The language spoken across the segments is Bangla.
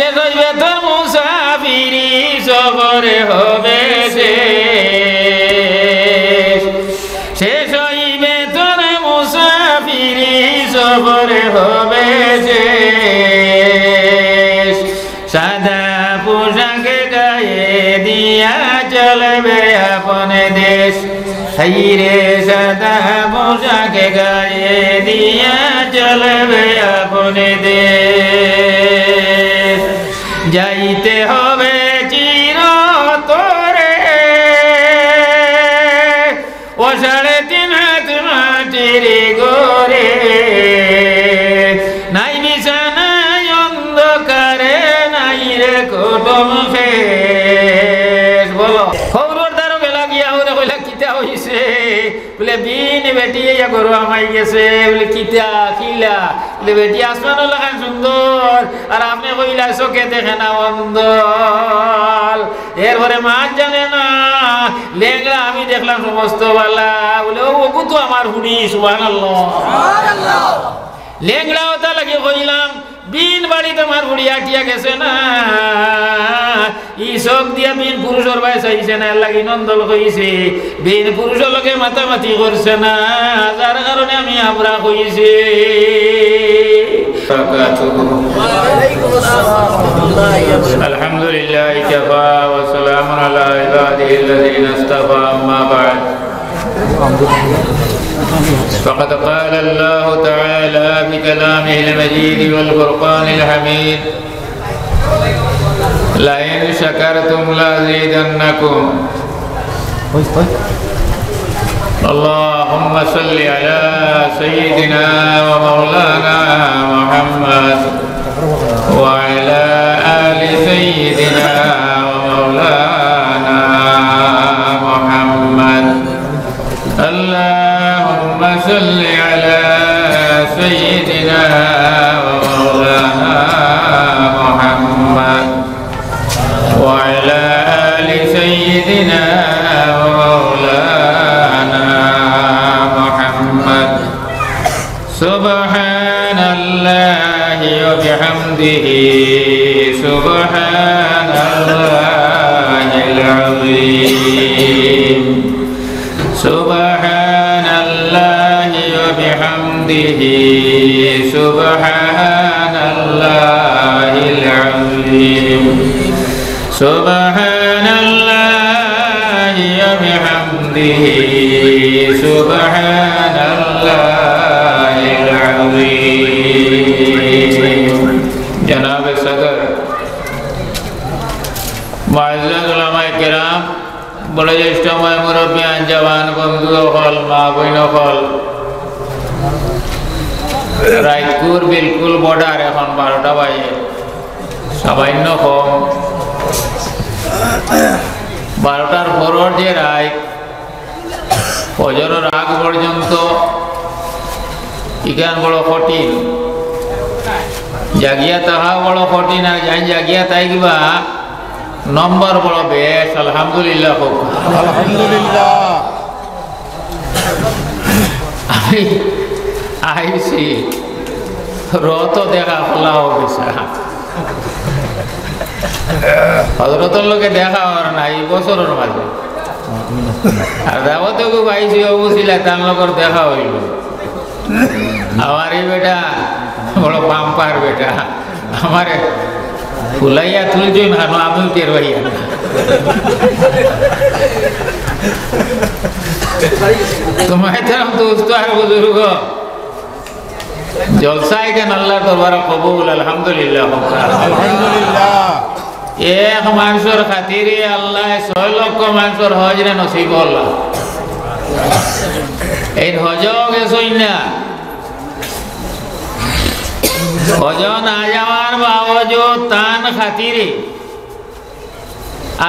শেষ হইবে তোর মুসাফিরি সফরে হবে শেষ শেষ হইবে তোর মুসাফিরি সফরে হবে শেষ সাদা পোশাকে গায়ে দিয়া চলবে আপন দেশ হাইরে সাদা পোশাকে গায়ে দিয়া চলবে আপন দেশ যাইতে হবে চিরতরে ও 3.5 হাত মাটির গরে নাই বিছানায় অন্ধকারে নাই রে কুটুম শেষ বলো খবরদার বেলা গিয়া ওরে কইলা কিতা হইছে বলে বিন বেটি ইয়া গরু আমাই গেছে বলে কিতা কিলা বলে বেটি আসমানো লাগান সুন্দর আর আপনি কইলা চোখে দেখে না অন্ধল এরপরে মা জানে না লেঙ্গা আমি দেখলাম সমস্ত বালা বলে ও তো আমার হুড়ি সুবহানাল্লাহ সুবহানাল্লাহ লেঙ্গড়া ওটা লাগে কইলাম বিন বাড়ি তোমার হুড়ি আটিয়া গেছে না ই চোখ দিয়া বিন পুরুষের ভাই চাইছে না লাগি নন্দল কইছে বিন পুরুষের লগে মাতামাতি করছে না যার কারণে আমি আমরা কইছি আলহামদুলিল্লাহ কাফা ওয়া সালামুন আলা ইবাদিহিল্লাযিনা ইসতাফা আম্মা বা'দ فقد قال الله تعالى بكلامه المجيد والفرقان الحميد لئن شكرتم لأزيدنكم اللهم صل على سيدنا ومولانا محمد وعلى آل سيدنا ومولانا محمد اللهم صل على سيدنا ومولانا محمد وعلى آل سيدنا ومولانا محمد سبحان الله وبحمده سبحان الله العظيم سبحان الله وبحمده سبحان الله العظيم سبحان الله وبحمده سبحان الله العظيم جناب صدر معزز علماء کرام বড় জ্যেষ্ঠ মুরব্বিয়ান জওয়ান বন্ধু হল মা বোন হল রায়পুর বিলকুল বর্ডার এখন 12টা বাজে সামান্য কম 12টার পরের যে রায় ফজরের আগ পর্যন্ত ইখান বড় কঠিন জাগিয়া তাহা বড় কঠিন আর যাই জাগিয়া তাই কিবা নম্বর বড় বেশ আলহামদুলিল্লাহ আলহামদুলিল্লাহ আমি আইছি রত দেখা ফলাও গেছে হজরতের লোকে দেখা হওয়ার না এই বছরের মাঝে আর দাওয়াতে খুব আইসি অবশ্যই তার লোকের দেখা হইল আমার এই বেটা বড় পাম্পার বেটা আমার ফুলাইয়া তুলছই না আমিও টের পাইয়া না তোমায় তার দোস্ত আর বুজুর্গ জলসায় কেন আল্লাহর দরবারে কবুল আলহামদুলিল্লাহ আলহামদুলিল্লাহ এক মানুষের খাতিরে আল্লাহ 6 লক্ষ মানুষের হজ রে নসিব আল্লাহ এই হজ গেছই না হজ না যাওয়ার বাবজুদ তান খাতিরে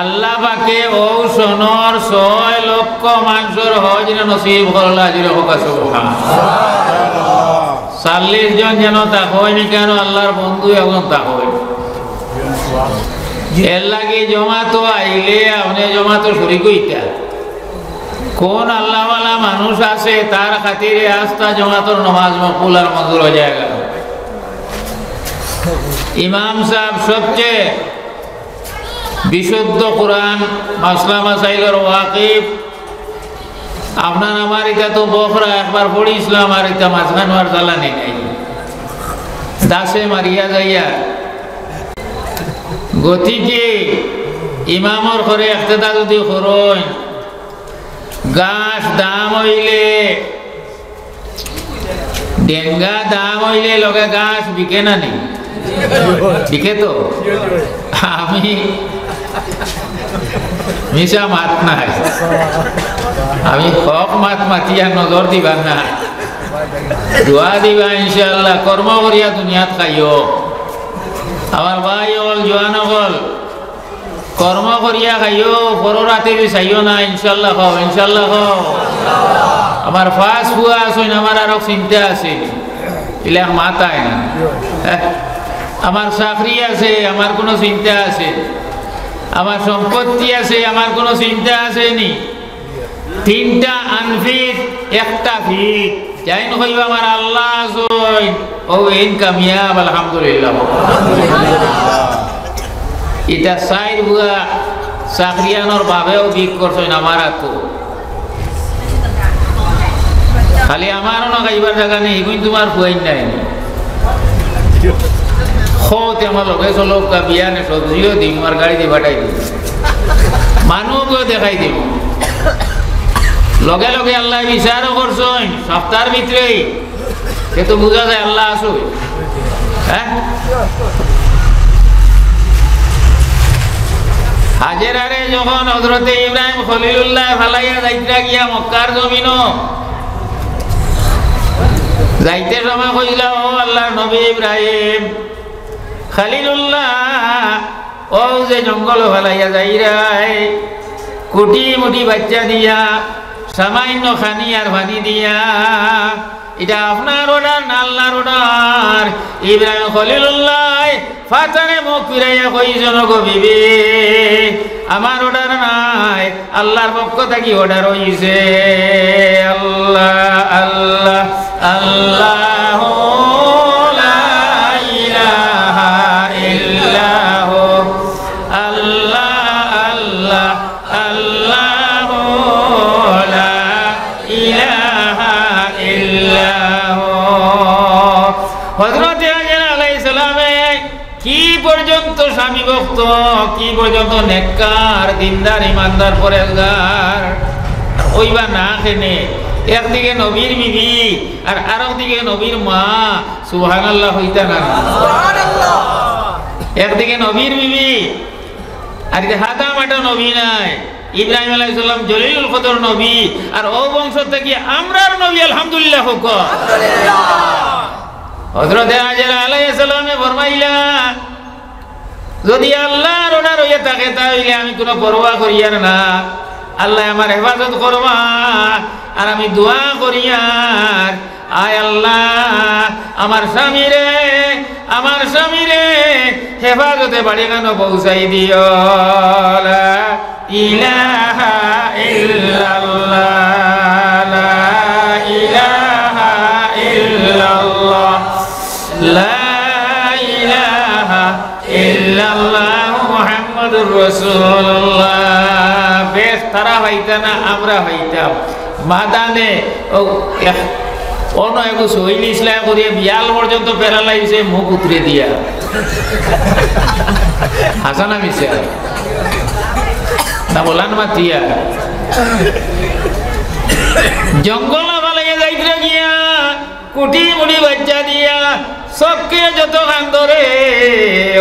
আল্লাহ পাকে ও সোনর 6 লক্ষ মানুষের হজ রে নসিব করলা জিরে হোক সুবহানাল্লাহ 40 জন যেন তা হয়নি কেন আল্লাহর বন্ধু এখন তা হয় এর লাগে জমাতো আইলে আপনি জমাতো শরীক হইতা কোন আল্লাহওয়ালা মানুষ আছে তার খাতিরে আস্থা জমাতোর নামাজ মকবুল আর মঞ্জুর হয়ে যায় ইমাম সাহেব সবচেয়ে বিশুদ্ধ কোরআন মাসলা মাসাইলের ওয়াকিফ। আপনার আমার এটা তো বখরা একবার পড়িছিলাম, আর এটা মাঝখানোয়ার জ্বালানি নাই, দাসে মারিয়া যাইয়া। গতিকে ইমামর ঘরে একটেদা যদি করইন, গাছ দাম হইলে ডেঙ্গা দাম হইলে লগে গাছ বিকে না নি? বিকে তো। আমি মিশা মাত নাই, আমি হক মাত মাতিয়া নজর দিবা না, দোয়া দিবা ইনশাআল্লাহ। কর্ম করিয়া দুনিয়াত খাইও। আমার ভাই হল জোয়ান হল কর্ম করিয়া খাইও, বড় রাতে চাইও না। ইনশাআল্লাহ খাও, ইনশাআল্লাহ খাও। আমার ফাঁস ফুয়া আসুন, আমার আরো চিন্তা আছে, এলাক মাতায় না। আমার চাকরি আছে, আমার কোনো চিন্তা আছে। আমার সম্পত্তি আছে, আমার কোনো চিন্তা আছে নি? তিনটা আনফিট, একটা ফিট। যাই নকইব আমার আল্লাহ আসুন, ও ইন কামিয়াব আলহামদুলিল্লাহ। এটা চাইর বুয়া চাকরিয়ানোর ভাবেও বিক করছেন আমার তো। খালি আমারও না খাইবার জায়গা নেই, এগুলো তোমার খুয়াই নাই। খোতে আমার লগে চলো বিয়ানে সবজিও দিম, আর গাড়ি দিয়ে পাঠাই দিম, মানুষকেও দেখাই দিব। লগে লগে আল্লাহ বিচারও করছেন সপ্তাহের ভিতরেই, সে তো বোঝা যায় আল্লাহ আসুন। হ্যাঁ, হাজেরারে যখন হযরতে ইব্রাহিম খলিলুল্লাহ ফালাইয়া যাইতে গিয়া মক্কার জমিন যাইতে সময় কইলা, ও আল্লাহর নবী ইব্রাহিম, খলিলুল্লাহ ও যে জঙ্গল ফালাইয়া যাইরাই, কোটি মুটি বাচ্চা দিয়া, সামান্য খানি আর ভানি দিয়া, এটা আপনার অর্ডার না আল্লাহর অর্ডার? ইব্রাহিম খলিলুল্লাহ ফাতানে মুখ ফিরাইয়া কইছেন, গো বিবি, আমার অর্ডার নাই, আল্লাহর পক্ষ থেকে অর্ডার হইছে। আল্লাহ আল্লাহ আল্লাহ লা ইলাহা ইল্লাহু, আল্লাহ আল্লাহ আল্লাহ লা ইলাহা ইল্লাহু। হযরত হাজেরা আলাইহিস সালামে কি পর্যন্ত স্বামী ভক্ত, কি পর্যন্ত নেককার, দিনদার, ইমানদার, পরেজগার ওইবা না খেনে, একদিকে নবীর বিবি আর আরেকদিকে নবীর মা। সুবহানাল্লাহ হইতা না? সুবহানাল্লাহ। একদিকে নবীর বিবি আর হাদা মাটা নবী নাই। ইব্রাহিম আলাইহিস সালাম জলিলুল কদর নবী, আর ও বংশ থেকে আমরার নবী। আলহামদুলিল্লাহ হোক। আলহামদুলিল্লাহ। হযরত হাজেরা আলাইহিস সালামে ফরমাইলা, যদি আল্লাহর অর্ডার হইয়া থাকে তাহলে আমি কোনো পরোয়া করিয়ার না, আল্লাহ আমার হেফাজত করবা, আর আমি দোয়া করিয়ার, আয় আল্লাহ আমার স্বামীরে হেফাজতে বাড়ি কেন পৌঁছাই দিও। লা ইলাহা ইল্লাল্লাহ, লা ইলাহা ইল্লাল্লাহ, লা ইলাহা ইল্লাল্লাহ মুহাম্মাদুর রাসূলুল্লাহ। বেশ তারা হইতা না, আমরা হইতাম মাদানে অন্য এক শৈলী ইসলাম করিয়া বিয়াল পর্যন্ত প্যারালাইজে মুখ উতরে দিয়া। হাসানা মিশে না বলান মাতিয়া জঙ্গল ফালাইয়া যাইতে গিয়া, কুটি মুটি বাচ্চা দিয়া, সবকে যতখান ধরে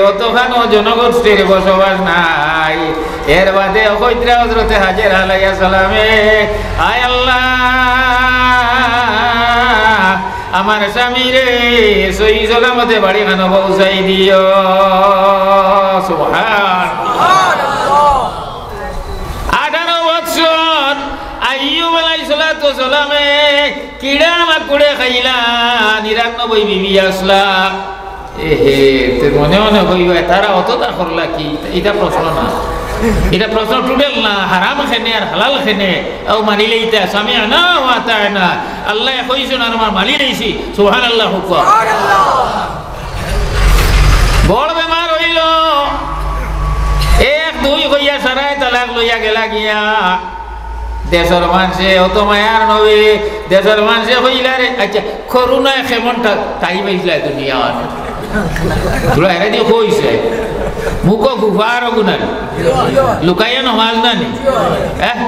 অতখান জনগোষ্ঠীর বসবাস নাই। এর বাদে হইত্রা হযরতে হাজেরা আলাইহিস সালামে, আয় আল্লাহ আমার স্বামীরে সহি সালামতে বাড়ি খানো পৌঁছাই দিও। সুবহানাল্লাহ। 18 বছর আইয়ুব আলাইহিস সালামে কিড়া মাকুড়ে খাইলা, 99 বিবি আসলা। মনে মনে হইবা তারা অতটা করলা কি? এটা প্রশ্ন না, এটা প্রশ্ন টুটেল না। হারাম খেনে আর হালাল খেনে ও মানি লইতা, স্বামী না ওয়াতায় না, আল্লাহ কইছেন আর আমার মানি লইছি। সুবহানাল্লাহ। বড় লইয়া গেলা গিয়া দেশের মানুষে অত মায়ার নবে দেশের মানুষে হইলা রে আচ্ছা করুণায় কেমনটা টাইম হয়েছিল দুনিয়া তোরা এরা দিয়ে কইছে মুখ গুফার গুণানি লুকাইয়া নমাজ নানি হ্যাঁ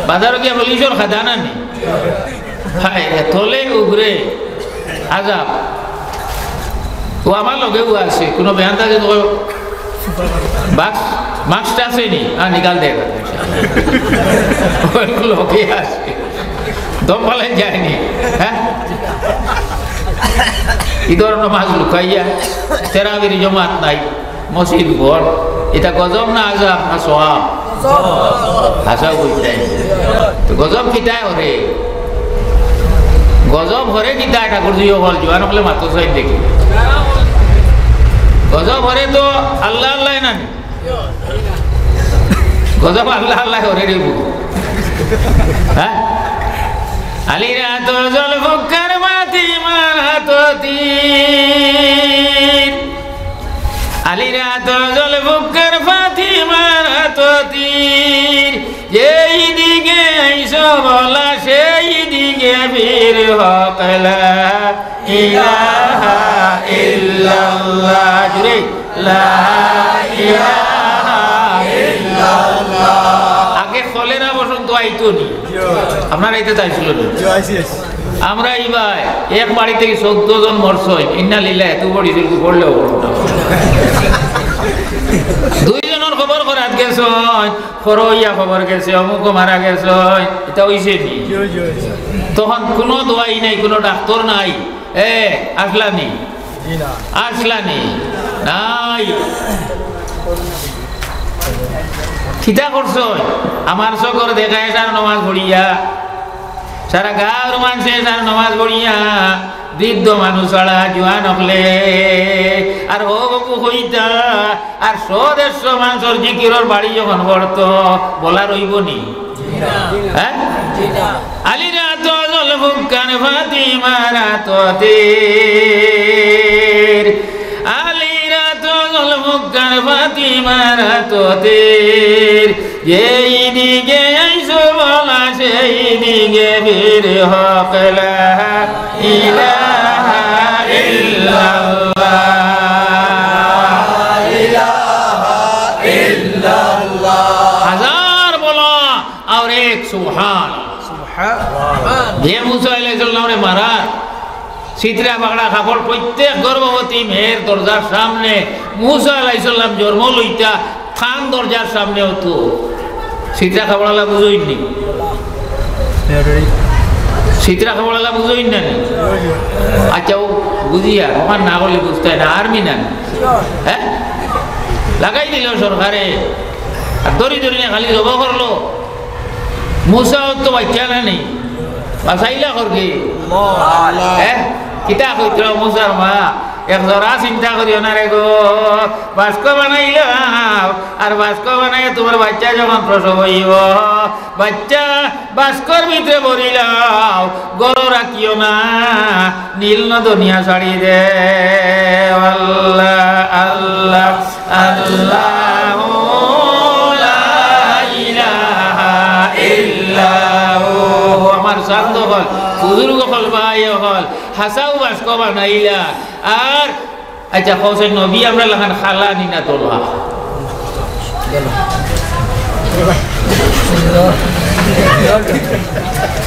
বাজার গিয়া পুলিশের খাদা নানি থলে উগরে আজাব ও আমার লগেও আছে কোনো বেহান্তা যে মাস্কটা আছে নি আর নিকাল দেয় লোকে আছে দম পালেন যায়নি হ্যাঁ ঈদর নামাজ লুকাইয়া তেরাবির জমাত নাই মসজিদ ঘর এটা গজব না আজাব না সোয়াব হাসা বুঝতে তো গজব কিতায় হরে গজব হরে কিতায় ঠাকুর জি হল জোয়ান হলে মাত্র সাইড দেখি গজব হরে তো আল্লাহ আল্লাহ না গজব আল্লাহ আল্লাহ হরে রে হ্যাঁ আলিরা তো জল ফুকার মাটি মারা তো তীর আলিরা তো জল ফুকার ফাতি মারা তো তীর যেই দিকে আইসো বলা সেই দিকে বীর হকলা ইলাহা ইল্লাল্লাহ জুরে লা ইলাহা ইল্লাল্লাহ আগে কলেরা বসন্ত আইতো নি আপনার আইতে চাইছিল না আমরা এইবার এক বাড়ি থেকে 14 জন মরছই ইন্না লিল্লাহ এত বড়ি দিল পড়লেও দুইজনের খবর করাত গেছ ফরইয়া খবর গেছে অমুক মারা গেছ এটা হইছে নি তখন কোনো দোয়াই নাই কোনো ডাক্তার নাই আসলানি আসলানি নাই খিতা করছ আমার সকর দেখায় সার নমাজ পড়িয়া সারা গাঁর মানুষে সার নমাজ পড়িয়া বৃদ্ধ মানুষ ছাড়া জোয়ান হলে আর ও বাবু হইতা আর 100-150 মানুষের জিকিরর বাড়ি যখন পড়তো বলা রইব নি হ্যাঁ আলিরা তো জল ফুকান ফাতিমারা তো তীর আলিরা তো জল ফুকান ফাতিমারা তো তীর যেই দিকে আইসো বলা সেই দিকে বীর হকলা ইলাহা ইল্লাল্লাহ ইলাহা ইল্লাল্লাহ হাজার বলো আর এক সুবহান যে মুসা আলাইহিস সালামে মারা সিতরা বাগড়া কাপড় প্রত্যেক গর্ভবতী মেয়ের দরজার সামনে মুসা আলাইহিস সালাম জন্ম লইতা খান দরজার সামনে হতো সিতরা খাবড়ালা বুঝইনি সিতরা খাবড়ালা বুঝইন না আচ্ছা ও বুঝিয়া আমার না বলে বুঝতে না আর্মি না হ্যাঁ লাগাই দিল সরকারে আর দড়ি দড়ি না খালি জব করলো মুসা তো বাচ্চা না নেই বাসাইলা করবে হ্যাঁ কিতা কইত মুসার মা একজরা চিন্তা করিও না রে গো বাস্ক বানাইলাম আর বাস্ক বানাই তোমার বাচ্চা যখন প্রসব হইব বাচ্চা বাস্কর ভিতরে ভরিলাও গরো রাখিও না নীল নদনিয়া ছাড়ি দে আল্লাহ আল্লাহ আল্লাহ আমার শান্ত হল বুজুর্গ হল ভাই হল হাসাও বাস্ক বানাইলা আর আচ্ছা হোসেন নবী আমরা লাগান খালা নিনা তোলা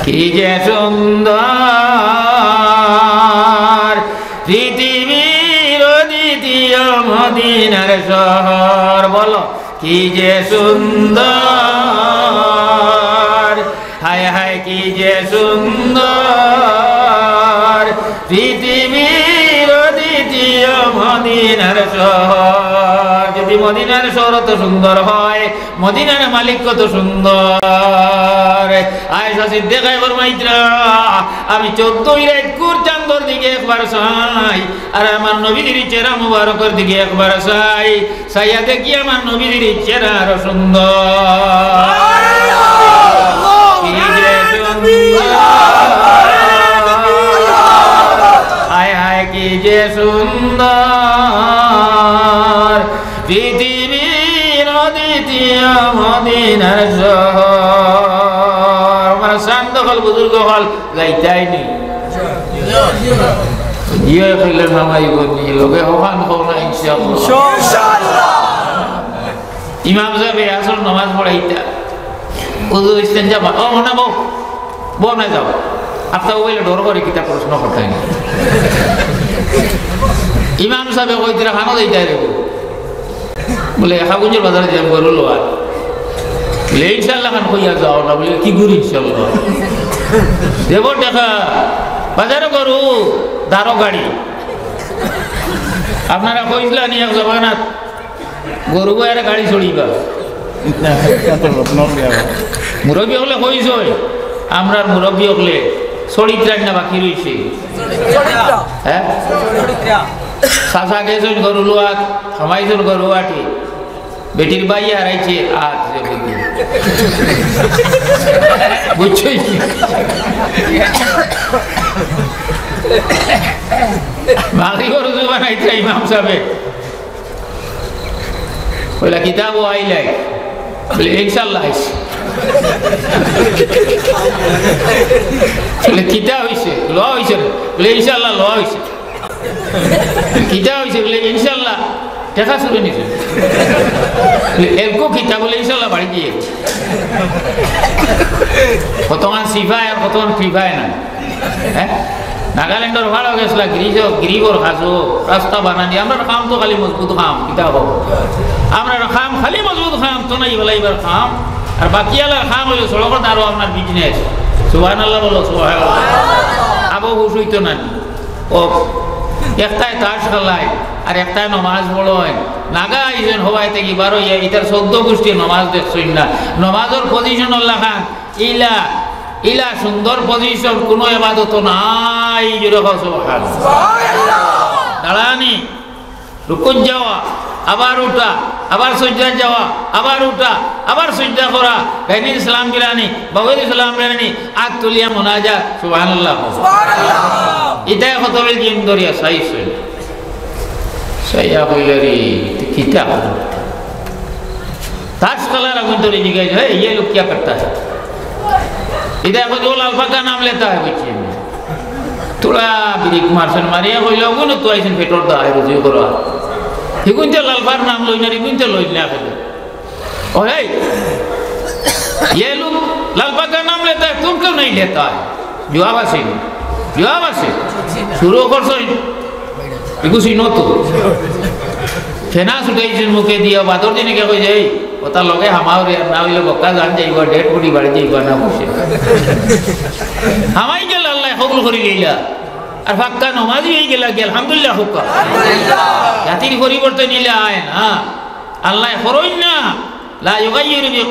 কি যে সুন্দর পৃথিবীর দ্বিতীয় মদিনার শহর বলো কি যে সুন্দর হায় হায় কি যে সুন্দর পৃথিবীর দ্বিতীয় মদিনার শহর যদি মদিনার শহর তো সুন্দর হয় মদিনার মালিক কত সুন্দর আয়েশা সিদ্দিকা ফরমাইতরা আমি 14 রাত চাঁদর দিকে একবার চাই আর আমার নবীর চেহারা মুবারকের দিকে একবার চাই চাইয়া দেখি আমার নবীর চেহারা আরো সুন্দর হায় হায় কি যে সুন্দর পৃথিবীর দ্বিতীয় মদিনার শহর আমার শান্ত হল বুজুর্গ হল যাইতাই নি ইয়ে কইলে নামাই গনি লগে হওয়ান হওয়া ইনশাআল্লাহ ইমাম সাহেব আসর নামাজ পড়াইতা ওযু ইস্তেঞ্জা ও না বউ না যাও আপনার ওইলে ডর করে কিতা প্রশ্ন করতে না ইমাম সাহেব কইতরা খানো দেইতাই রে বলে হাগুজের বাজারে যাম গরু লোয়া বলে ইনশাআল্লাহ খান কইয়া যাও না বলে কি গুরি ইনশাআল্লাহ দেব দেখা বাজারে গরু দারো গাড়ি আপনারা কইলা নি এক জবানাত গরু বাইর গাড়ি চড়িবা মুরব্বী হলে কইছ আমরা মুরব্বী হলে চরিত্রা না বাকি রয়েছে হ্যাঁ চাষা গেছেন গরু লোয়াত খামাইছেন গরু আটি বেটির বাই হারাইছে বুঝছো বাকি গরু বানাইছে ইমাম সাহেব বলে কিতাব আইলাই বলে ইনশাআল্লাহ বলে কিতাব হয়েছে লোয়া হয়েছে বলে ইনশাআল্লাহ লোয়া হয়েছে কিতাব হয়েছে বলে ইনশাআল্লাহ দেখা শুরু নিছে এরকম কিতাব বলে ইনশাআল্লাহ বাড়ি দিয়ে কতক্ষণ সিফায় আর কতক্ষণ ফিফায় না হ্যাঁ নাগাল্যান্ডের ভালো গেছিল গিরিবর খাসো রাস্তা বানানি আমরা খাম তো খালি মজবুত খাম কিতাব আমরা খাম খালি মজবুত খাম তো নাই বলে এবার খাম আর বাকি আলার খাম হইলো সড়কত আরো আপনার বিজনেস সুবহানাল্লাহ বলো সুবহানাল্লাহ আবু হুশ হইতো না ও একটাই তাস খেলায় আর একটাই নমাজ পড়েন নাগা আইছেন হবাই থেকে বারো ইটার 14 গোষ্ঠী নমাজ দেখছেন না নমাজের পজিশন আল্লাহ খান ইলা ইলা সুন্দর পজিশন কোনো ইবাদত নাই যেরকম সুবহানাল্লাহ দাঁড়ানি রুকুন যাওয়া আবার উঠা আবার সজ্জা যাওয়া আবার উঠা আবার সজ্জা করা গাইনির সালাম গিরানি বাবুর সালাম গিরানি আত তুলিয়া মুনাজাত সুবহানাল্লাহ সুবহানাল্লাহ ইতায় খতবের জিন দরিয়া সাইছে সাইয়া কইলারি কিতাব ताज कलर अगुन तो जिज्ञास है ये लोग क्या करता है इधर को जो अल्फा का नाम लेता है बच्चे में थोड़ा ब्रेक मार्शन मारिया कोई लोगों ने तो ऐसे पेट्रोल दा है रुझे करो हिकुन चल अल्फा नाम लो इन्हें हिकुन चल लो इन्हें आकर और है ये लोग अल्फा का नाम लेता है तुम क्यों नहीं लेता है जवाब से शुरू कर सो इको सीनो तो फेना सुटाई मुखे दिया बादर दिन क्या कोई जाए पता लगे हमारे ना वो बक्का जान जाइबा डेट बॉडी बढ़ जाइबा ना बसे हमाई के अल्लाह कबूल करी गइला আর ফাক্কা নামাজি হয়ে গেল আলহামদুলিল্লাহ হুক্কা জাতির পরিবর্তন নিলে আয় না আল্লাহ করই না লা ইউগাইয়িরু বি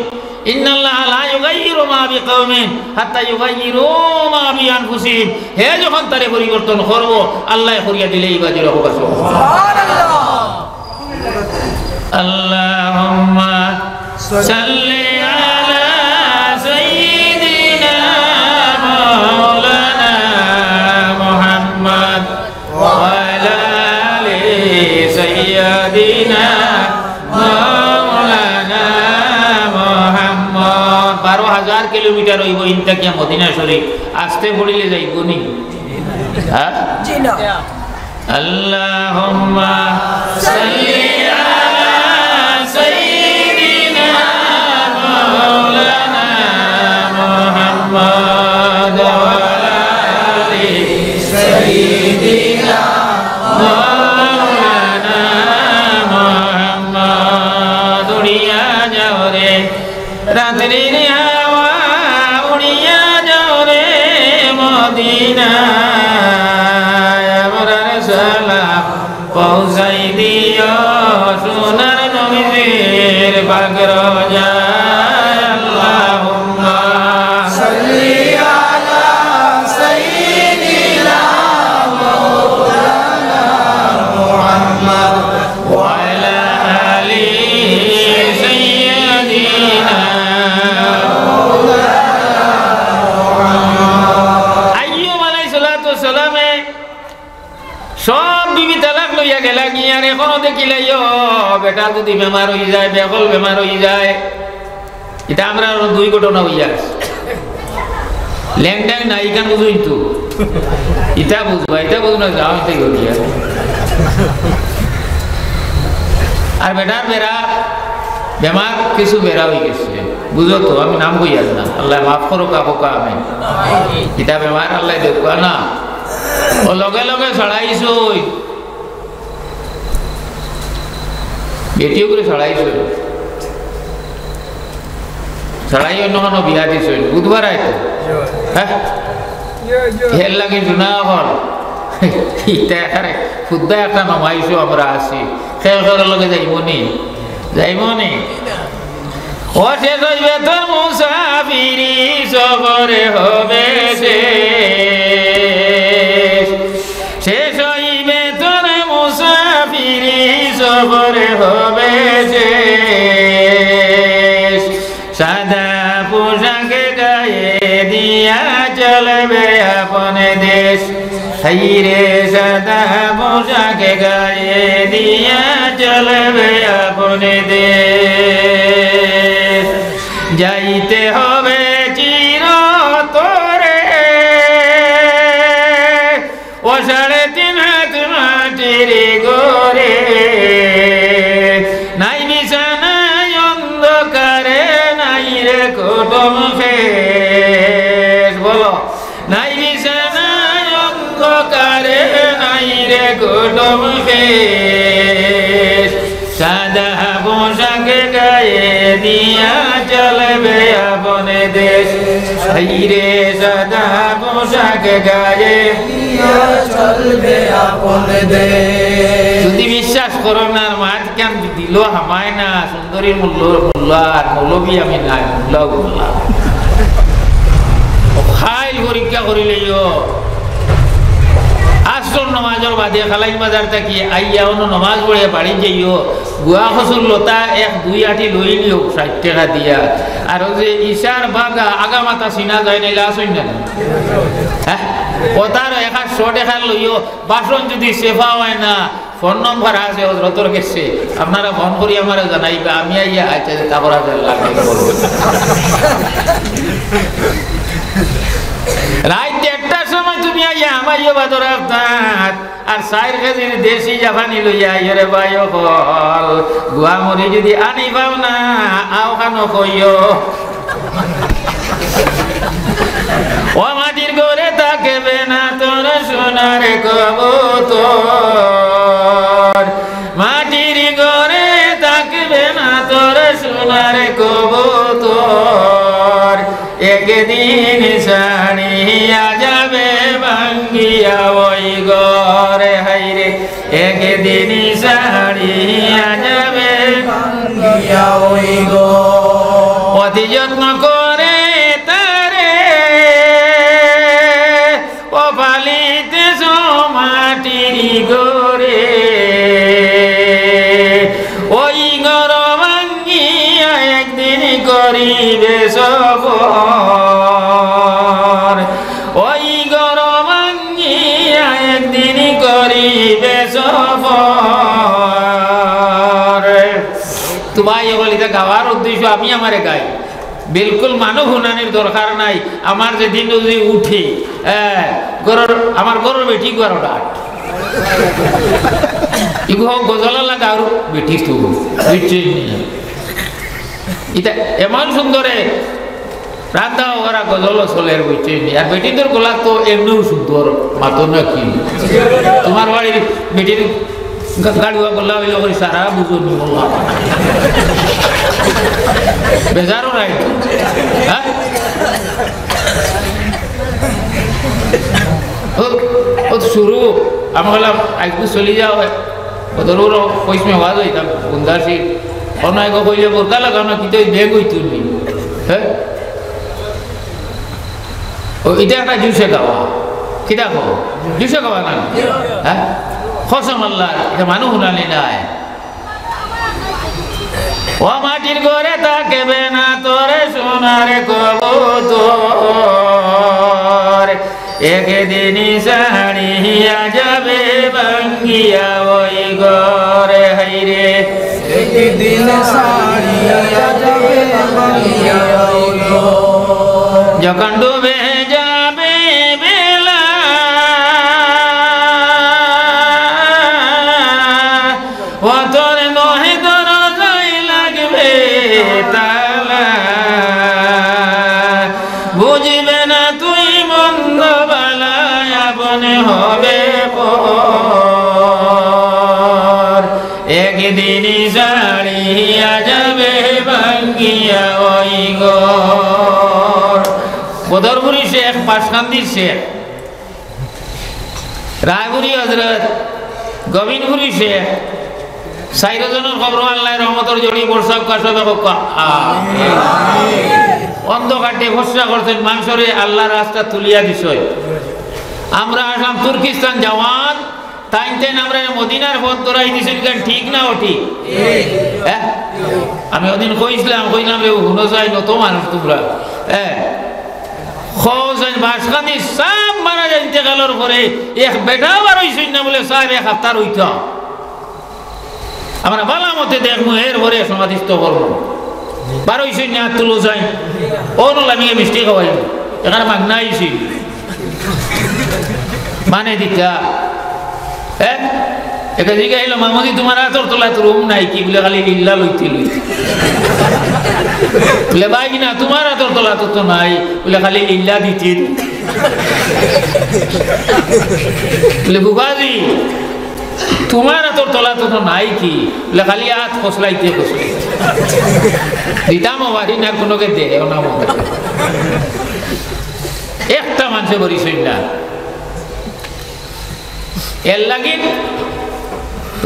ইন্নাল্লাহ লা ইউগাইয়িরু মা বিকাওমিন হাত্তা ইউগাইয়িরু মা বিআনফুসিহিম হে যখন তারে পরিবর্তন করব আল্লাহ করিয়া দিলেই বাজির হবে সুবহানাল্লাহ আল্লাহুম্মা সাল্লি আলা সাইয়্যিদিনা মাওলানা মুহাম্মদ ওয়া আলা আলি সাইয়্যিদিনা মাওলানা মুহাম্মদ 12000 কিলোমিটার হইব ইনতাকিয়া মদিনা শরীফ আস্তে পড়িলে যাইব নি হ্যাঁ জি না আল্লাহুম্মা সাল্লি পৌঁছাই দিও সোনার নবীর পাগর যায় আল্লাহুম্মা সাল্লি আলা সাইয়্যিদিনা মাওলানা মুহাম্মদ ওয়া আলা আলি সাইয়্যিদিনা মাওলানা মুহাম্মদ আইয়ুব আলাইহিস সালাতু ওয়াস সালামে সব বিবি তালাক লইয়া গেলা কি আর এখনো দেখিলাইও বেটা যদি বেমার হয়ে যায় বেকল বেমার হয়ে যায় এটা আমরা দুই ঘটনা হইয়া ল্যাংডাং নাই কেন বুঝুই তো এটা বুঝবা এটা বুঝ না যাও থেকে হইয়া আর বেটার বেড়া বেমার কিছু বেড়া হয়ে গেছে বুঝো তো আমি নাম কইয়া না আল্লাহ মাফ করো কাপকা আমি এটা বেমার আল্লাহ দেখবা না ও লগে লগে ছড়াইছো বেটিও করে ছড়াইছো ছড়াই অন্য কোনো বিয়া দিছ বুধবার আইতো হ্যাঁ হেল লাগে জুনা হল ইটা এখানে খুদ্া একটা নমাইছো আমরা আসি খেয়ে লগে যাইবনি ও শেষ হইবে তো মুসাফিরি সফরে হবে শেষ হইবে তোর মুসাফিরি সফরে হবে সাদা পোশাকে গায়ে দিয়া চলবে আপন দেশ হাইরে সাদা পোশাকে গায়ে দিয়া চলবে আপন দেশ যাইতে হবে চির তোরে ও 3.5 হাত মাটির গোরে নাই বিছানায় অন্ধকারে নাই রে কুটুম ফেস বলো নাই বিছানায় অন্ধকারে নাই রে কুটুম ফেস সাদা পোশাকে গায়ে দিয়া চলবে আপন দেশ হাইরে সাদা পোশাকে গায়ে দিয়া চলবে আপন দেশ যদি বিশ্বাস করো না মাছ কেন দিল হামায় না সুন্দরী মোল্লার মৌলবী আমি নাই মোল্লা খাইল পরীক্ষা করিলেও আসর নমাজর বাদে খালাই বাজার থাকি আইয়া অন্য নমাজ পড়ে বাড়ি যাইও গুয়া খসুর লতা 1-2 আটি লই নিও 60 টাকা দিয়া আর যে ইশার বাগা আগা মাথা চিনা যায় না আসইন না হ্যাঁ ওটার 100 টাকা লইও বাসন যদি সেফা হয় না ফোন নম্বর আছে হযরতর কাছে আপনারা ফোন করি আমারে জানাইবা আমি আইয়া আচ্ছা তারপর লাগে বলবো রাত 1টার সময় তুমি আইয়া আমাইও বাদর আফতাত আর 4 কেজির দেশি জাপানি লইয়া আইরে বাইও হল গুয়া মরি যদি আনি পাও না আও খানো কইও ও মাটির ঘরে থাকবে না তোর সোনার কবুতর মাটির ঘরে থাকবে না তোর সোনার কবুতর একদিন সানিয়া যাবে ভাঙ্গিয়া ওই ঘরে হাইরে একদিন সানিয়া যাবে ভাঙ্গিয়া ওই ঘর অতি যত্ন করে তারে ও পালিতে মাটির ঘরে ওই ঘর ভাঙ্গিয়া একদিন করিবে সফর ওই ঘর ভাঙ্গিয়া একদিন করিবে সফর তোমায় বলিতে গাওয়ার উদ্দেশ্য আমি আমারে গাই বিলকুল মানব হুনানির দরকার নাই আমার যে দিন যদি উঠি আমার গরুর বেটি গরুটা ইগো গজলা লাগা আর বেটি তো এটা এমন সুন্দরে রাধা ওরা গজল চলের বইছে আর বেটিদের গোলা তো এমনিও সুন্দর মাতো না কি তোমার বাড়ির বেটির গাড়ুয়া গোলা হইল করে সারা বুঝো নি বললাম বেজারও নাই হ্যাঁ ও শুরু আমি বললাম আজকে চলে যাও ওদেরও পয়সা হওয়া যাইতাম বন্ধাসি অনেক কইলে বোরকা লাগানো কিন্তু বেগ হইত নি হ্যাঁ ও এটা একটা জুসে গাওয়া কিটা কো জুসে গাওয়া না হ্যাঁ কসম আল্লাহ এটা মানুষ শুনালি নাই ও মাটির ঘরে থাকবে না তোরে সোনার কবুতর একদিন সাড়িয়া যাবে ভাঙ্গিয়া ওই ঘরে হাইরে যখন ডুবে যাবে বেলা ও তোর নহে দরজায় লাগবে তালা বুঝবে না তুই মন্দ বালায় আপনে হবে পর একদিনই ছাড়িয়া যাবে ভাঙ্গিয়া ওই ঘর বদরপুরি শেখ পাশকান্দির শেখ রায়পুরি হজরত গোবিন্দপুরি শেখ সাইরজনের খবর আল্লাহ রহমতর জড়ি বর্ষাব কাশবে অন্ধকারটে ভরসা করছেন মানুষরে আল্লাহর রাস্তা তুলিয়া দিছয় আমরা আসলাম তুর্কিস্তান জওয়ান তাইতেন আমরা মদিনার পথ ধরাই দিছেন কেন ঠিক না ও ঠিক হ্যাঁ আমি ওদিন কইলাম রে হুনো যাই নত মানুষ তোমরা হ্যাঁ খোঁজেন বাসখানি সব মারা যায় ইন্তেকালের পরে এক বেটা বার হইছেন না বলে সাহেব এক হপ্তাহ হইত আমরা বালা মতে দেখবো এর পরে সমাধিস্থ করবো বার হইছেন না তুলো যাই ও নল আমি মিষ্টি খাওয়াই এখানে মাগনা আইছি মানে দিতা হ্যাঁ এটা দিকে এলো মামুদি তোমার আতর তোলা তো রুম নাই কি বলে খালি ইল্লা লইতে বলে ভাই না তোমার আতর তোলা তো নাই বলে খালি ইল্লা দিতে বলে বুবাজি তোমার আতর তোলা তো নাই কি বলে খালি হাত ফসলাইতে দিতাম বাড়ি না কোনোকে দে না একটা মানুষে বরিস না এর লাগি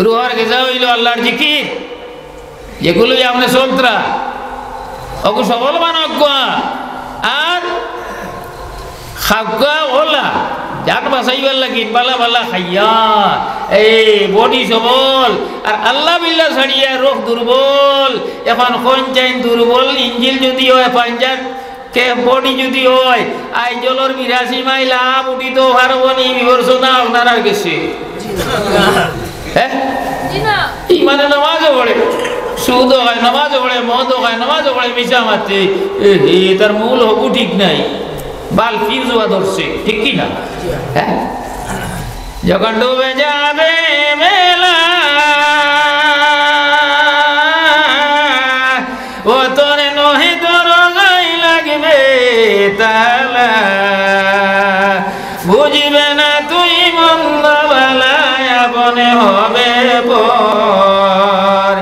রুহার গেজা হইল আল্লাহর জিকির যেগুলোই আপনি চলতরা ওকে সবল মানজ্ঞ আর খাওয়া ওলা যাক বাঁচাইবার লাগি বালা বালা খাইয়া এই বডি সবল আর আল্লাহ বিল্লাহ ছাড়িয়া রোগ দুর্বল এখন কঞ্চাইন দুর্বল ইঞ্জিল যদি হয় পাঞ্জাব কে বডি যদি হয় আইজলর 82 মাইল আপ উঠিত হারবনি বিবর্ষণা আপনার আর গেছে হ্যাঁ ইমানে নামাজও পড়ে সুদও হয় নামাজও পড়ে মদও হয় নামাজও পড়ে মিশা মারতে তার মূল হবু ঠিক নাই বাল ফিউজুয়া ধরছে ঠিক কি না হ্যাঁ যখন ডুবে যাবে মেলা ও তোরে নহে দরজায় লাগবে তালা বুঝবে না তুই মন্দ বালায় আপনে হবে পর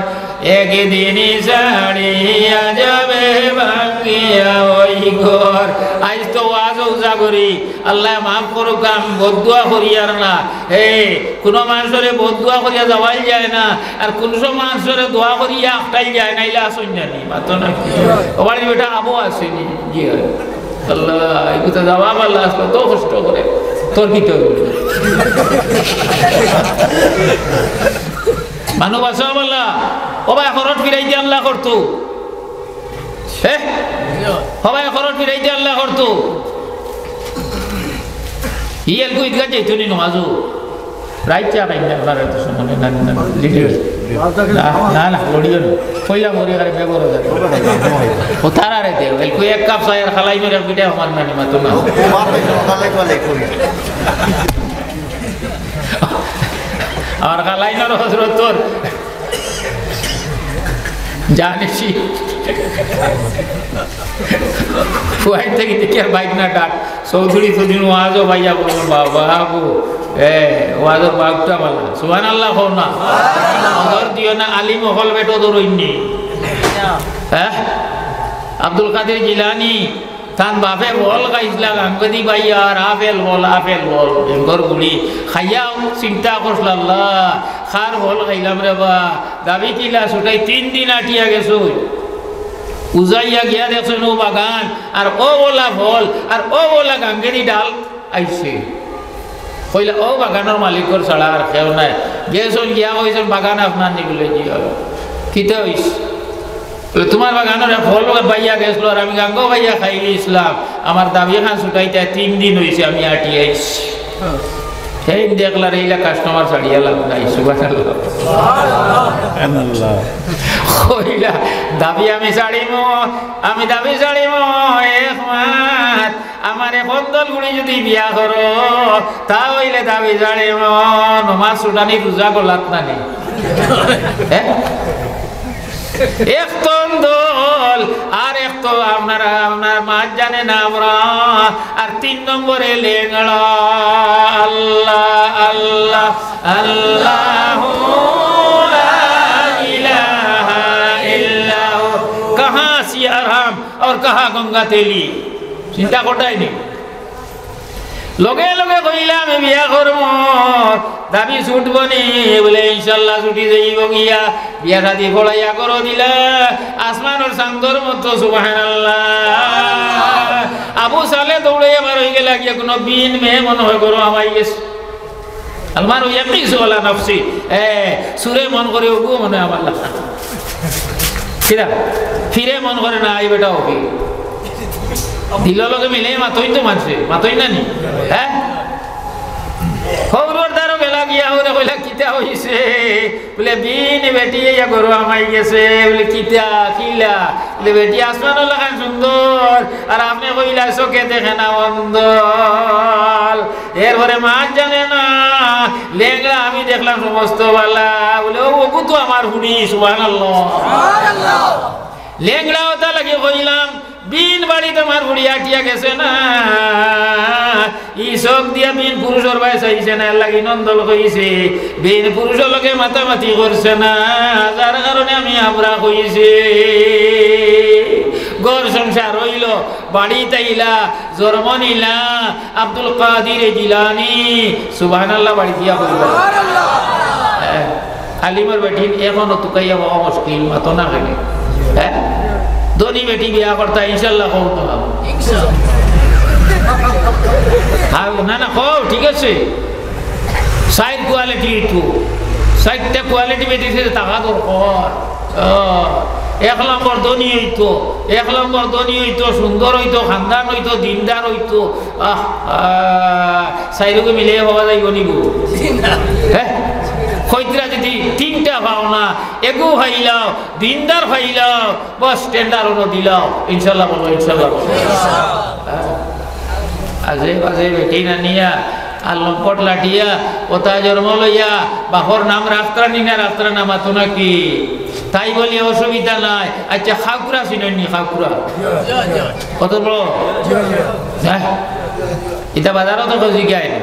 একদিনই ছাড়িয়া যাবে ভাঙ্গিয়া ওই ঘর আজ তো ওয়াজ উজা করি আল্লাহ মাফ করুক আমি বদুয়া করিয়ার না হে কোনো মানুষের বদুয়া করিয়া যাওয়াই যায় না আর কোন সব মানুষের দোয়া করিয়া আটটাই যায় নাইলে আসুন জানি মাত্র না ওবার বেটা আবু আসেনি জি আল্লাহ এগুলো জবাব আল্লাহ আসলো তো কষ্ট করে তোর কি তো মানুষ আসা বললা ও ভাই খরচ ফিরাই দিয়ে আল্লাহ করতো হ্যাঁ সবাই খরচ ফিরাই দিয়ে আল্লাহ করতো ইয়াল কই দিগা যাইতো নি নমাজু রাইতে আকাই না বারে তো মনে না না লড়িও না কইলা মরি করে বেগর যায় ও তারা রে দে এল কই এক কাপ চায়ের খালাই মেরে বিটা আমার নানি মা তো না আর খালাই না হযরত তোর জানিসি ফুয়াই থেকে দেখি আর বাইক না ডাক চৌধুরী সেদিন ওয়াজও ভাইয়া বলল বাবা বাবু ওয়াজও বাঘটা ভালো সুবহানাল্লাহ হও না অন্তর দিও না আলিম হল বেটো ধরইনি হ্যাঁ আব্দুল কাদের জিলানি তান বাপে বল গাইছলা গাঙ্গদি ভাইয়া আর আপেল বল বেঙ্গর গুড়ি খাইয়া চিন্তা করছিল আল্লাহ খার বল খাইলাম রে বা দাবি কিলা ছুটাই 3 দিন আটিয়া গেছো উজাইয়া গিয়া দেখছো নো বাগান আর ও বলা ফল আর ও বলা গাঙ্গেরি ডাল আইছে কইলা ও বাগানের মালিকর ছাড়া আর খেও নাই গেছন গিয়া কইছেন বাগান আপনার নি বলে জি কিতা হইছে বলে তোমার বাগানের ফল বাইয়া গেছিল আর আমি গাঙ্গ বাইয়া খাইলি ইসলাম আমার দাবি খান ছুটাইতে 3 দিন হইছে আমি আটি আইছি সেই দেখলার এইলা কাস্টমার ছাড়িয়া লাভ নাই সুবহানাল্লাহ কইলা দাবি আমি দাবি ছাড়িম এক মাস আমার বন্দল গুলি যদি বিয়া করো তা হইলে দাবি ছাড়িম নমাজ ছুটানি রোজা গলাত নানি এক দল আর এক তো আপনার মাছ জানে না আমরা আর 3 নম্বরে লেঙ্গড়া আল্লাহ আল্লাহ আল্লাহু লা ইলাহা ইল্লাহু কাহা সিয়ারাম আর কাহা গঙ্গা তেলি চিন্তা করতাই নি লগে লগে কইলা আমি বিয়া করব দাবি ছুটব নি বলে ইনশাআল্লাহ ছুটি যাইব গিয়া বিয়া শাদি পড়াইয়া করো দিলা আসমানের চাঁদর মতো সুবহানাল্লাহ আবু সালে দৌড়ে আমার হয়ে গেল গিয়া কোনো বিন মেয়ে মনে হয় করো আমাই গেছে আলমার ইয়াকিসু আলা নফসি সুরে মন করে ওগো মনে আমার কিরা ফিরে মন করে না আই বেটা ওকে দিল লগে মিলে মাতই তো মানছে মাতই না নি হ্যাঁ খবর দারো গেলা গিয়া ওরে কইলা কিতা হইছে বলে বিন বেটি ইয়া গরু আমাই গেছে বলে কিতা কিলা বলে বেটি আসমান লাগান সুন্দর আর আপনি কইলা চোখে দেখে না অন্ধল এরপরে মাছ জানে না লেঙ্গড়া আমি দেখলাম সমস্ত বালা বলে ওগু তো আমার হুড়ি সুবহানাল্লাহ সুবহানাল্লাহ লেঙ্গড়া ওটা লাগে কইলাম বিন বাড়িতে আমার বুড়ি আটিয়া গেছে না ই শোক দিয়া বিন পুরুষের ভাই চাইছে না লাগি নন্দল কইছে বিন পুরুষের লগে মাতামাতি করছে না যার কারণে আমি আমরা কইছি ঘর সংসার হইল বাড়ি তাইলা জন্ম নিলা আব্দুল কাদির জিলানি সুবহানাল্লাহ বাড়ি দিয়া কইবা আলিমের বেটি এখনো তুকাইয়া বাবা মুশকিল মাতো না গেলে হ্যাঁ ধনী বেটি বিয়া করতা ইনশাআল্লাহ কও না ইনশাআল্লাহ না না কও ঠিক আছে সাইড কোয়ালিটি তো সাইডটা কোয়ালিটি বেটি সে টাকা দরকার এক নম্বর ধনী হইতো সুন্দর হইতো খানদান হইতো দিনদার হইতো সাইডকে মিলে হওয়া যাইব নিব হ্যাঁ কইতরা যদি 3টা পাও না এগু খাইলাও দিনদার খাইলাও বস টেন্ডার হলো দিলাও ইনশাআল্লাহ বলো ইনশাআল্লাহ আজে বাজে বেটি না নিয়া আর লম্পট লাঠিয়া ওটা জন্ম লইয়া বাপর নাম রাস্তানি না রাস্তার নাম আতো নাকি তাই বলি অসুবিধা নাই আচ্ছা খাকুরা চিনি খাকুরা কত বড় হ্যাঁ এটা বাজারও তো জিগায় না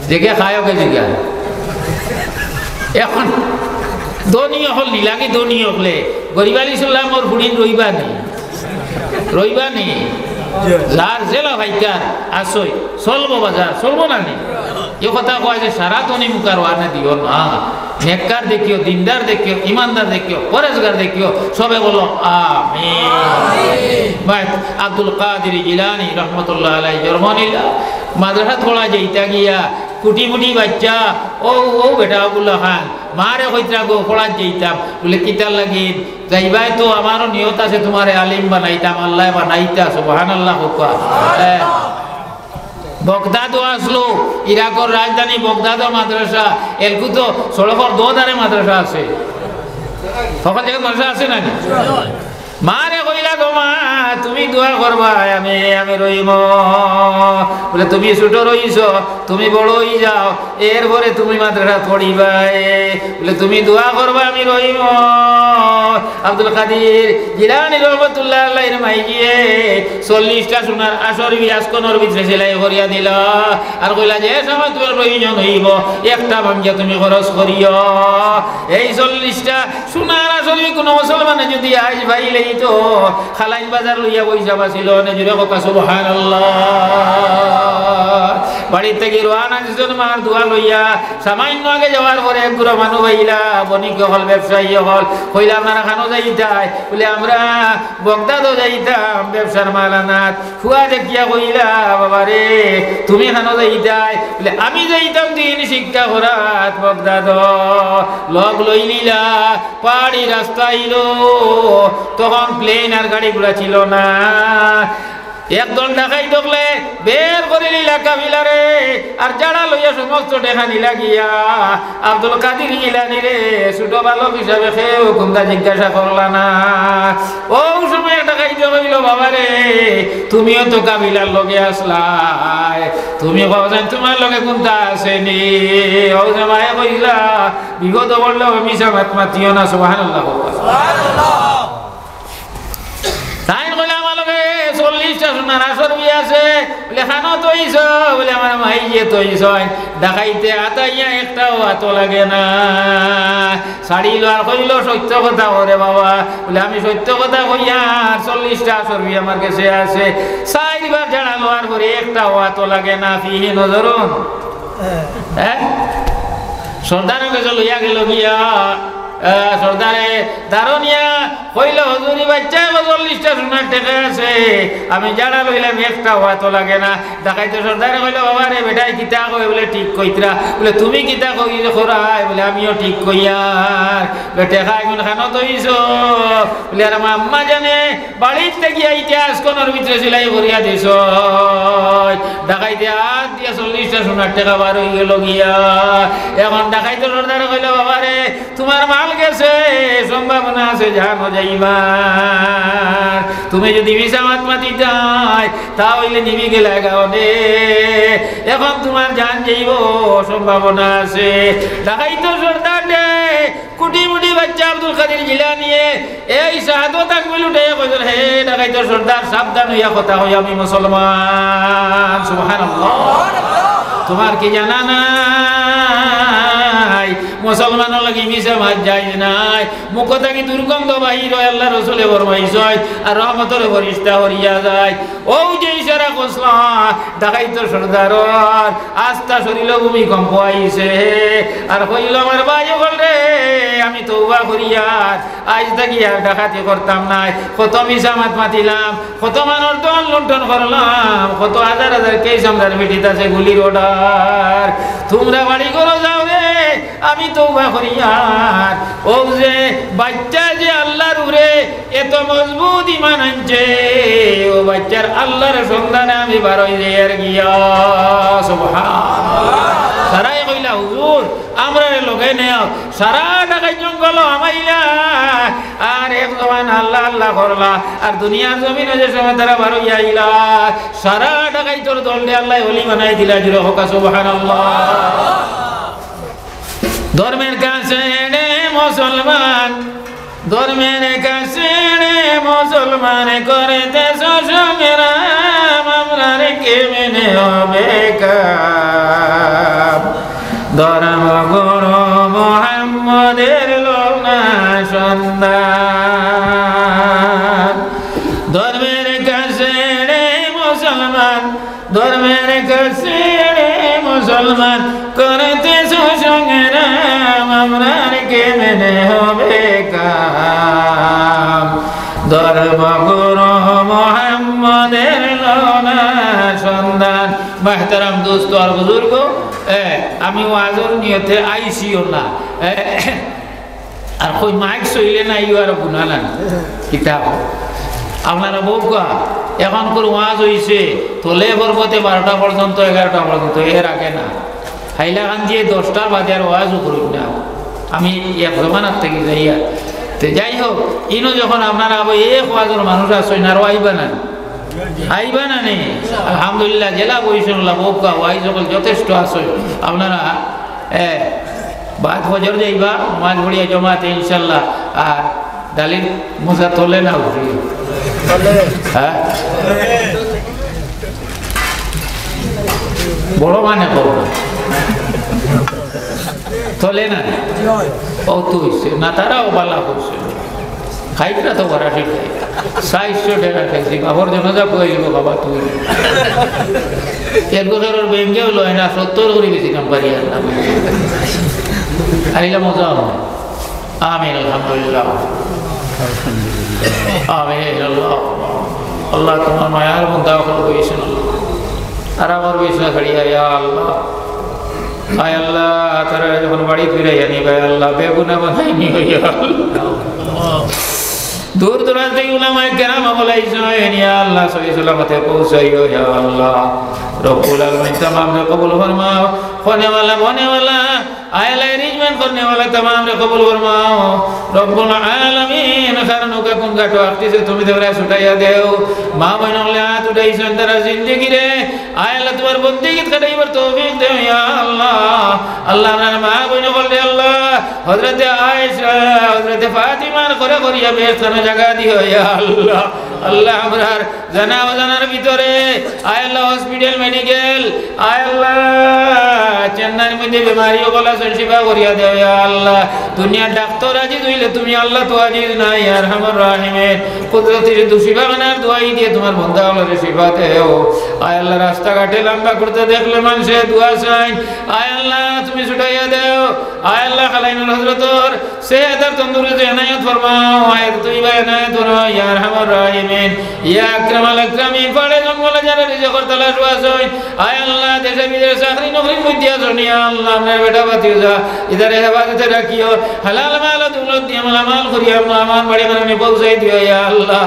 দেখে খায় ওকে জিগায় এখন ধনী হল নিলাগে ধনী হলে গরিবালি চললাম ওর বুড়িন রইবা নেই যার জেলা ভাইকার আসই চলবো বাজার চলবো না নি এ কথা কয় যে সারা ধনী মুখার ওয়ানে দিও না নেককার দেখিও দিনদার দেখিও ইমানদার দেখিও পরেজগার দেখিও সবে বলো আমিন আব্দুল কাদির জিলানি রহমতুল্লাহ আলাইহি জন্ম নিলা মাদ্রাসা থোড়া যাইতা গিয়া কুটি মুটি বাচ্চা ও বেটা আবুল্লাহ খান মারে কইতরা গো পড়া যাইতাম বলে কিতার লাগি যাইবাই তো আমারও নিয়ত আছে তোমারে আলিম বানাইতাম আল্লাহ বানাইতা সুবহানাল্লাহ বগদাদ আসলো ইরাকের রাজধানী বগদাদ মাদ্রাসা এলকু তো সড়কের দোধারে মাদ্রাসা আছে সকল জায়গায় মাদ্রাসা আছে না মারে কইলা গো মা তুমি দোয়া করবা আমি রইব বলে তুমি ছোট রইছ তুমি বড় হই যাও এরপরে তুমি মাদ্রাসা পড়িবা বলে তুমি দোয়া করবা আমি রইব আব্দুল কাদির জিলানী রহমাতুল্লাহ আলাইহির মাইজিয়ে 40টা সোনার আসর বিয়াসকনের ভিতরে সেলাই করিয়া দিল আর কইলা যে সময় তোমার প্রয়োজন হইব একটা ভাঙ্গিয়া তুমি খরচ করিও এই 40টা সোনার আসর কোনো মুসলমানে যদি আজ ভাইলেই তো খালাইন বাজার লইয়া পয়সা বাঁচিল নিজের কথা সুবহানাল্লাহ বাড়ির থেকে রোয়ানা দিয়েছেন মার দোয়া লইয়া সামান্য আগে যাওয়ার পরে একগুলো মানুষ হইলা বণিক হল ব্যবসায়ী হল কইলা আপনারা খানো যাইতাই বলে আমরা বগদাদও যাইতাম ব্যবসার মাল আনাত খুয়া দেখিয়া কইলা বাবা রে তুমি খানো যাইতাই বলে আমি যাইতাম দিন শিক্ষা করাত বগদাদ লগ লই নিলা পাহাড়ি রাস্তা আইলো তখন প্লেন আর গাড়িগুলা ছিল না একদল ডাকাই দেখলে বের করে নিলা কাবিলারে আর যারা লইয়া সমস্ত দেখা নিলা গিয়া আব্দুল কাদির জিলানী রে ছোট বালক হিসাবে কেউ কোনটা জিজ্ঞাসা করলা না। ও সময় ডাকাই কইল বাবা রে তুমিও তো কাবিলার লগে আসলাই, তুমি ভাবছেন তোমার লগে কোনটা আসেনি? ও জামাই কইলা বিগত বললো মিশা মাতিও না। সুবহানাল্লাহ তাই কইলা আমার লগে 40টা সোনার আসর বিয়ে আছে বলে খানো তৈছ বলে আমার মাইয়ে তৈছ ডাকাইতে আতাইয়া একটাও হাত লাগে না। ছাড়িল আর কইল সত্য কথা ওরে বাবা বলে আমি সত্য কথা কইয়া 40টা আসর বিয়ে আমার কাছে আছে। 4বার জানালো আর পরে একটাও হাত লাগে না। ফিহি নজরুন হ্যাঁ সর্দারের কাছে লইয়া গেল গিয়া সর্দারে দারুনিয়া কইল হুজুরি বাচ্চা 40টা সোনার টাকা আছে আমি যারা লইলাম একটা হওয়া লাগে না। ডাকাইতে সর্দারে কইল বাবা রে বেটাই কিতা কই বলে ঠিক কইতরা বলে তুমি কিতা কই খোরাই বলে আমিও ঠিক কইয়ার বেটে খাই গুণ খানো তৈছ বলে আর আমার আম্মা জানে বাড়িতে গিয়া ইতিহাস কোনোর ভিতরে সিলাই করিয়া দিছ। ডাকাইতে হাত দিয়া 40টা সোনার টাকা বার হয়ে গেল গিয়া। এখন ডাকাইতে সর্দারে কইল বাবা রে তোমার মাল গেছে সম্ভাবনা আছে জানো যাইবার, তুমি যদি মিশামাত মাতি যাই তাহলে নিবি গেলে গাওনে এখন তোমার জান যাইব সম্ভাবনা আছে। ডাকাইতো সর্দার দে কুটি মুটি বাচ্চা আব্দুল কাদের জিলানী এই শাহাদত আঙ্গুল উঠে কইল হে ডাকাইতো সর্দার সাবধান হইয়া কথা হই আমি মুসলমান। সুবহানাল্লাহ তোমার কি জানা নাই মুসলমানের লাগি মিশা মাছ যায় নাই মুখ থাকি দুর্গন্ধ বাহির হয় আল্লাহ রসুলে ফরমাইছ আর রহমতের ফরিস্তা হরিয়া যায়। ও যে ইশারা কসলা ডাকাইতো সর্দারর আস্থা শরীর ভূমিকম্প আইছে আর কইল আমার ভাই বল রে আমি তওবা করিয়ার আজ থাকি আর ডাকাতি করতাম নাই। কত মিশা মাত মাতিলাম, কত মানুষ দল লুণ্ঠন করলাম, কত হাজার হাজার কেস আমার মিটিত আছে গুলির অর্ডার। তোমরা বাড়ি করো যাও রে আমি তওবা করিয়ার। ও যে বাচ্চা যে আল্লাহর উপরে এত মজবুত ঈমান আনছে ও বাচ্চার আল্লাহর সন্ধানে আমি বার হই যাই গিয়া। সুবহানাল্লাহ সারাই কইলা হুজুর আমরা লগে নেও সারা ঢাকাই জঙ্গল আমাইলা আর এক জবান আল্লাহ আল্লাহ করলা আর দুনিয়ার জমিনে যে সময় তারা বার হইয়া আইলা সারা ঢাকাই তোর দললে আল্লাহ ওলি বানাই দিলা। জুড়ে হোক সুবহানাল্লাহ। ধর্মের কাছে রে মুসলমান, ধর্মের কাছে রে মুসলমান করেতে সংগ্রাম আমরার কে মেনে হবে কাম। ধর্ম গুরু মুহাম্মদের লোনা সন্ধান। ধর্মের কাছে রে মুসলমান, ধর্মের কাছে রে মুসলমান করতে সংগ্রাম আমরার কে মেনে হবে কাম। ধর্ম গুরু মুহাম্মদের লোনা সন্ধান। মাহতারাম দোস্ত আর বুজুর্গ আমি ওয়াজর নিয়তে আইসিও না আর কই মাইক সইলে না ইউ আর গুনালা কিতাব আপনারা বউকা এখন করে ওয়াজ হইছে তোলে পর্বতে 12টা পর্যন্ত 11টা পর্যন্ত এর আগে না। হাইলাখান দিয়ে 10টার বাদে আর ওয়াজও করুন না। আমি এক জমানার থেকে যাইয়া তো যাই হোক ইনো যখন আপনারা আবার এক ওয়াজের মানুষ আসছেন আর আইবা না আইবা না নেই আলহামদুলিল্লাহ জেলা বৈষ্ণলা বউকা ওয়াই সকল যথেষ্ট আসে আপনারা বাদ বজর যাইবা মাছ ভরিয়া জমাতে ইনশাল্লাহ। আর ডালির মশা তোলে না হ্যাঁ বড় মানে করো তোলে না ও তুই না তারাও বালা করছে খাইটা তো করা ঠিক 400 টাকা খাইছি বাবর জনজা কইল বাবা তুই এক বছরের ব্যাংকেও লয় না 70 করে বেশি কোম্পানি আর না আইলা মজা হয়। আমিন আলহামদুলিল্লাহ আমিন আল্লাহ আল্লাহ তোমার মায়ার মধ্যে দাখিল করেছেন আর আমার বিষয় করিয়া ইয়া আল্লাহ আয় আল্লাহ তারা যখন বাড়ি ফিরে জানি ভাই আল্লাহ বেগুনা বানাইনি ইয়া আল্লাহ দূর দূরান্ত থেকে উলামায়ে কেরাম বলাইছেন ইয়া আল্লাহ সহি সালামতে পৌঁছাইও ইয়া আল্লাহ রব্বুল আলামিন तमाम রে কবুল ফরমাও होने वाला आयला अरेंजमेंट करने वाला तमाम रे कबूल फरमाओ रब्बुल आलमीन खरनो का कुन गाटो आखती से तुम्हें देवरा सुटाया देओ मां बहनों ले हाथ उठाई संतरा जिंदगी रे आयला तुम्हार बंदगी कटाई पर तौफीक दे या अल्लाह अल्लाह ना मां बहनों को ले अल्लाह हजरत आयशा हजरत फातिमा करे करिया बेहतर जगह दियो या अल्लाह अल्लाह हमरार जना वजनार ভিতরে আল্লাহ হসপিটাল মেডিকেল আল্লাহ চেন্নাইর মধ্যে বিমারিও বলা শিফা করিয়া দাও ইয়া আল্লাহ দুনিয়া ডাক্তার আজি হইলে তুমি আল্লাহ তো আজিজ না ইয়া আরহামার রাহিমিন কুদরতের দুশিফা বানার দোয়াই দিয়ে তোমার বান্দা আল্লাহর শিফা দেও আয় আল্লাহ রাস্তা ঘাটে লম্বা করতে দেখলে মানুষে দোয়া চাই আয় আল্লাহ তুমি ছুটাইয়া দাও আয় আল্লাহ খালাইনুল হযরতর সেহদার তন্দুরুস্তি এনায়েত ফরমাও আয় তুই বা এনায়েত ফরমাও ইয়া আরহামার রাহিমিন ইয়া আকরামাল আকরামিন পড়ে জঙ্গলে যারা রিজকের তালাশ ওয়াসই আয় আল্লাহ দেশে বিদেশে চাকরি নকরি মধ্যে আছনি আল্লাহ আপনার বেটা বাতিজা ইদারে হেফাজতে রাখিও হালাল মাল দৌলত দিয়ে মালামাল করিয়া আমার বাড়ি বানানে পৌঁছাই দিও ইয়া আল্লাহ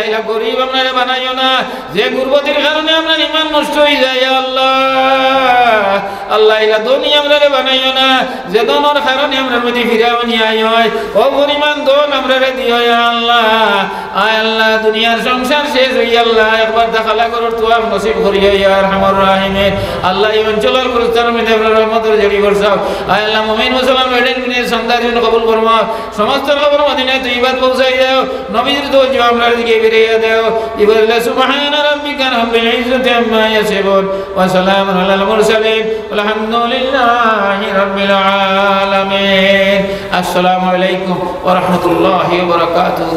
ইলা গরিব আপনারা বানাইও না যে গুরবতির কারণে আপনার ঈমান নষ্ট হয়ে যায় ইয়া আল্লাহ আল্লাহ ইলা ধনী আপনারা বানাইও না যে ধনের কারণে আপনার মধ্যে ফিরাও নিয়ে আই হয় ও পরিমাণ ধন আপনারা দিও ইয়া আল্লাহ আয় আল্লাহ দুনিয়ার সংসার শেষ হই আল্লাহ একবার দেখালা করর তোয়াব নসিব করিও ইয়া আরহামার রাহিমিন আল্লাহ এই অঞ্চলের গুরুস্থানের মধ্যে আপনার রহমতের ঝড়ি বর্ষাও আয় আল্লাহ মুমিন মুসলমান বেডেন মিনের সন্তান জন্য কবুল ফরমাও সমস্ত খবর মদিনায় তৈবাত পৌঁছাই দাও নবীর দোজ আমরার দিকে ফিরিয়ে দাও ইবল্লা সুবহান রাব্বিকা রাব্বিল ইজ্জাতি আম্মা ইয়াসিফুন ওয়া সালামুন আলাল মুরসালিন আলহামদুলিল্লাহি রাব্বিল আলামিন আসসালামু আলাইকুম ওয়া রাহমাতুল্লাহি ওয়া বারাকাতুহু